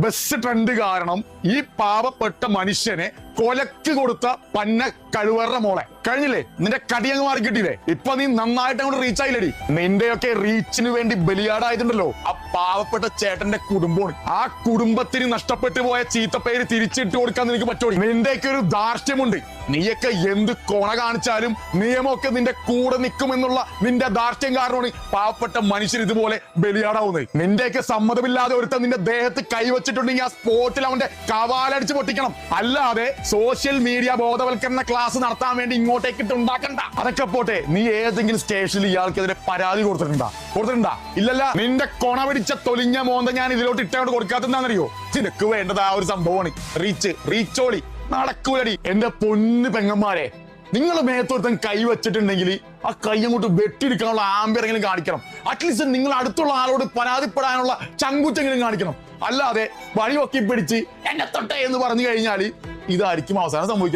Bus trend കാരണം ഈ പാവപ്പെട്ട മനുഷ്യനെ കൊലക്ക് കൊടുത്ത പന്ന കഴിവറ മോളെ കഴിഞ്ഞില്ലേ? നിന്റെ കടി അങ്ങ് മാറി കിട്ടിയില്ലേ? ഇപ്പൊ നീ നന്നായിട്ട് അങ്ങോട്ട് റീച്ച് ആയില്ലടി. നിന്റെയൊക്കെ റീച്ചിന് വേണ്ടി ബലിയാടായിട്ടുണ്ടല്ലോ ആ പാവപ്പെട്ട ചേട്ടന്റെ കുടുംബമാണ്. ആ കുടുംബത്തിന് നഷ്ടപ്പെട്ടു പോയ ചീത്തപ്പേര് തിരിച്ചിട്ട് കൊടുക്കാൻ നിനക്ക് പറ്റുമോ? നിന്റെയൊക്കെ ഒരു ധാർഷ്ട്യമുണ്ട്. നീയൊക്കെ എന്ത് കൊണ കാണിച്ചാലും നിയമമൊക്കെ നിന്റെ കൂടെ നിൽക്കുമെന്നുള്ള നിന്റെ ധാർഷ്ട്യം കാരണമാണ് പാവപ്പെട്ട മനുഷ്യർ ഇതുപോലെ ബലിയാടാവുന്നത്. നിന്റെയൊക്കെ സമ്മതമില്ലാതെ ഒരുത്തൻ നിന്റെ ദേഹത്ത് കൈവച്ചിട്ടുണ്ടെങ്കിൽ ആ സ്പോട്ടിൽ അവന്റെ കവാലടിച്ച് പൊട്ടിക്കണം. അല്ലാതെ സോഷ്യൽ മീഡിയ ബോധവൽക്കരണ ക്ലാസ് നടത്താൻ വേണ്ടി ഇങ്ങോട്ടേക്ക് ഉണ്ടാക്കണ്ട. അതൊക്കെ പോട്ടെ, നീ ഏതെങ്കിലും സ്റ്റേഷനിൽ ഇയാൾക്കെതിരെ പരാതി കൊടുത്തിട്ടുണ്ടാ? ഇല്ലല്ല. നിന്റെ കൊണ പിടിച്ച തൊലിഞ്ഞ മോന്ത ഞാൻ ഇതിലോട്ട് ഇട്ടോട്ട് കൊടുക്കാത്തതാണെന്നറിയോ? നിനക്ക് വേണ്ടത് ആ ഒരു സംഭവമാണ്, റീച്ചോളി. നടക്കൂലടി. എന്റെ പൊന്ന് പെങ്ങന്മാരെ, നിങ്ങൾ മേത്തൊരുത്തൻ കൈ വെച്ചിട്ടുണ്ടെങ്കിൽ ആ കൈ അങ്ങോട്ട് വെട്ടിയെടുക്കാനുള്ള ആംബിയറെങ്കിലും കാണിക്കണം. അറ്റ്ലീസ്റ്റ് നിങ്ങൾ അടുത്തുള്ള ആളോട് പരാതിപ്പെടാനുള്ള ചങ്കുറ്റെങ്കിലും കാണിക്കണം. അല്ലാതെ വഴി ഒക്കെ പിടിച്ച് എന്നെ തൊട്ടേ എന്ന് പറഞ്ഞു കഴിഞ്ഞാൽ ഇതായിരിക്കും അവസാനം സംഭവിക്കുക.